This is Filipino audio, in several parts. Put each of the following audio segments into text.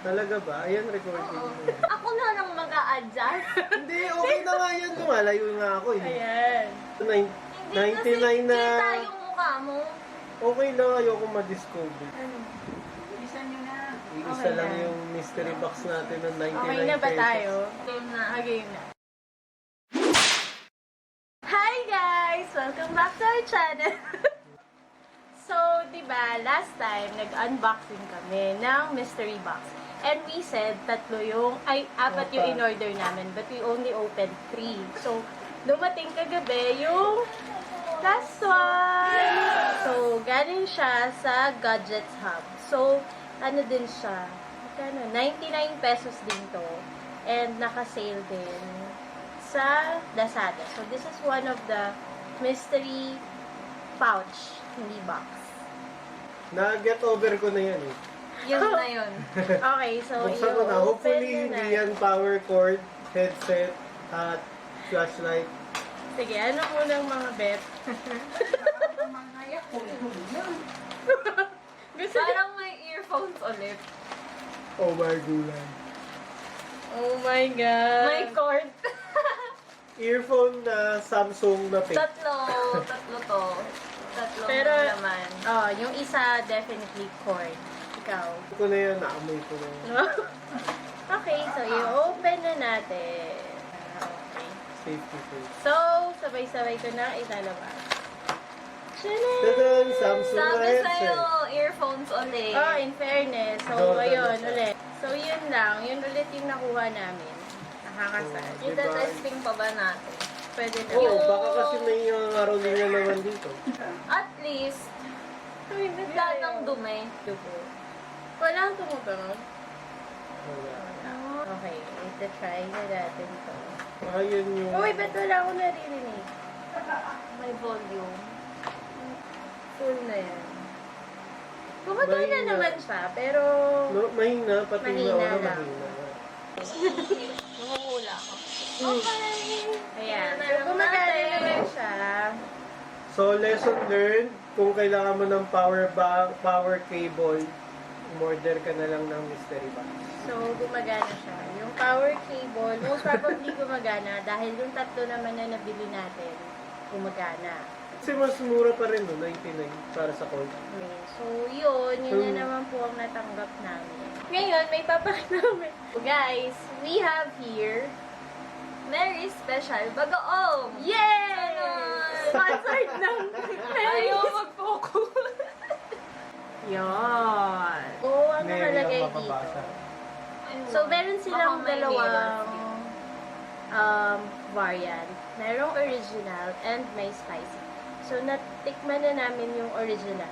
Talaga ba? Ayan, recording. Oo. Ako na lang mag-a-adjust. Hindi, okay na nga yan. Lumalayo nga ako eh. Ayan. Hindi 99 na. kita yung mukha mo. Okay lang, ayoko ma-discover. Ano? Bilisan nyo na. Isa Okay lang na. yung mystery box natin ng 99 Okay na ba pesos. tayo? Game na. Okay na. Hi guys! Welcome back to our channel! So, diba, last time, nag-unboxing kami ng mystery box. And we said, apat yung in-order namin, but we only opened 3. So, dumating kagabi yung last one! So, galing siya sa Gadgets Hub. So, ano din siya? 99 pesos din to. And naka-sale din sa Lazada. So, this is one of the mystery pouch, hindi box. Na-get over ko na yan eh. Yun na yun. Okay, so Buksan ko na. Hopefully, hindi yan power cord, headset, at flashlight. Sige, ano munang mga bet? Mamaya ko. Gusto Parang may earphones ulit. Oh my gulay. Oh my God! May cord. Earphone na Samsung na pink. Tatlo to. Tatlo Pero, naman. oh, yung isa, definitely cord. Ikaw. Ko na yan, naamoy ko na yan. Okay, so i-open na natin. Okay. Safety first. So, sabay-sabay ko na ilalabas. Tchanan! Tadan! Samsung na Sabi headset. sa'yo, earphones ulit. Oh, in fairness. So, Jordan ayun, na siya. ulit. So, yun lang. Yun ulit yung nakuha namin. Nakakasal. Oh. Ita-testing pa ba natin? Pwede na. Oo, baka kasi may araw din na naman dito. At least, Uy, wala nang dumi. dugo. Walang tumutunog. Wala. Okay, ita-try na natin to. Ayun yung... Uy, ba't wala akong naririnig? May volume. Full na yan. Gumagana Mahina. naman siya, pero... No, mahina, pati Mahina na ako lang. mahina. Namumula ako. Hmm. Okay. Ayan. Tingnan na So, lang gumagana natin. naman siya. So, lesson learned, kung kailangan mo ng power cable, umorder ka na lang ng mystery box. So, gumagana siya. Yung power cable, most probably gumagana dahil yung tatlo naman na nabili natin, gumagana. Kasi mas mura pa rin, no? 99 para sa cord. Okay. So, yun na naman po ang natanggap namin. Ngayon, may papakita namin. So, guys, we have here, Very special. Bagoong! yay! Ganon! Sponsored ng Ayaw mag-focus. Yan. Oo, ang Mary nakalagay ang dito. mababasa. So, meron silang Baka may dalawang meron. variant. Merong original and may spicy. So, natikman na namin yung original.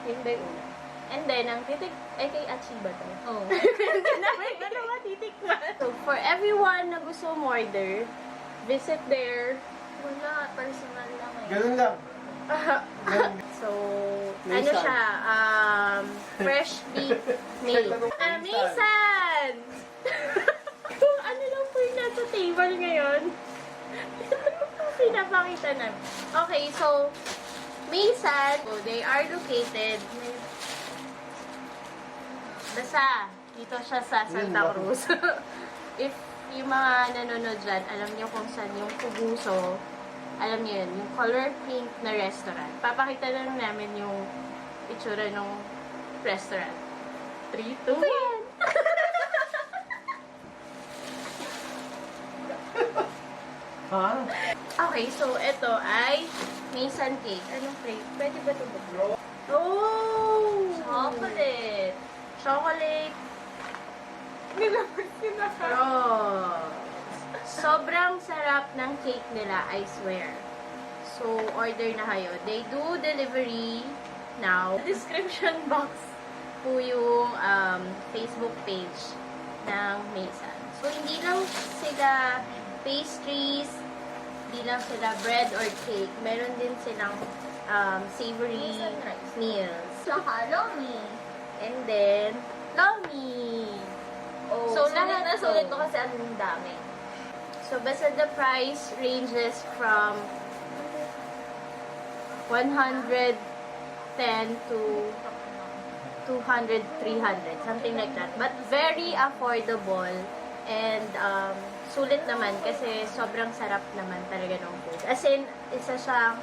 Yun ba yung una? And then, ang kay Achi ba to? Oh. Hindi namin dalawa titikman. So, for everyone na gusto order, visit their Wala. Personal lang eh. Ganun lang. so, Mae-San. ano siya, fresh beef made. Mae-San! Kung ano lang po yung nasa table ngayon. Pinapakita na. Okay, so, Mae-San, so they are located dito siya sa Santa Cruz. If yung mga nanonood dyan, alam niyo kung saan yung Puguso, alam niyo yun, yung color pink na restaurant. Papakita na lang namin yung itsura ng restaurant. 3, 2, 1! Ha? Okay, so ito ay Mae-San cake. Anong flavor? Pwede ba ito ba? Oh! Chocolate. Chocolate. Nilabas yun na. Oh. Sobrang sarap ng cake nila, I swear. So, order na kayo. They do delivery now. Description box po yung Facebook page ng Mae-San. So, hindi lang sila pastries, hindi lang sila bread or cake. Meron din silang savory meals. Saka lomi. And then, lomi. Oh, So, sulit lahat na to. sulit ko kasi ang dami. So, basta the price ranges from 110 to 200, 300, something like that. But very affordable and sulit naman kasi sobrang sarap naman talaga ng food. As in, isa siyang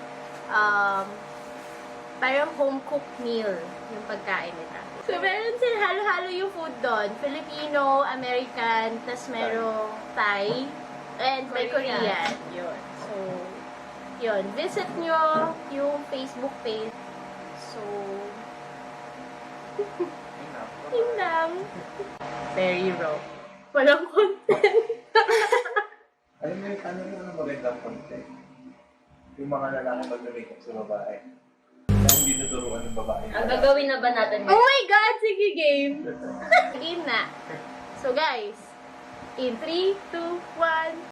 parang home-cooked meal yung pagkain nila. So, meron sila halo-halo yung food doon. Filipino, American, tas merong Thai, and may Korean. Yun. So, yun. Visit nyo yung Facebook page. So, yun lang. Very raw. Walang content. Alam mo yung magandang content? Yung mga lalaki pag-makeup sa babae. Kaya hindi naturuan ng babae. Ang gagawin na ba natin Oh my God! Sige, game! Game na. So guys, in 3, 2, 1...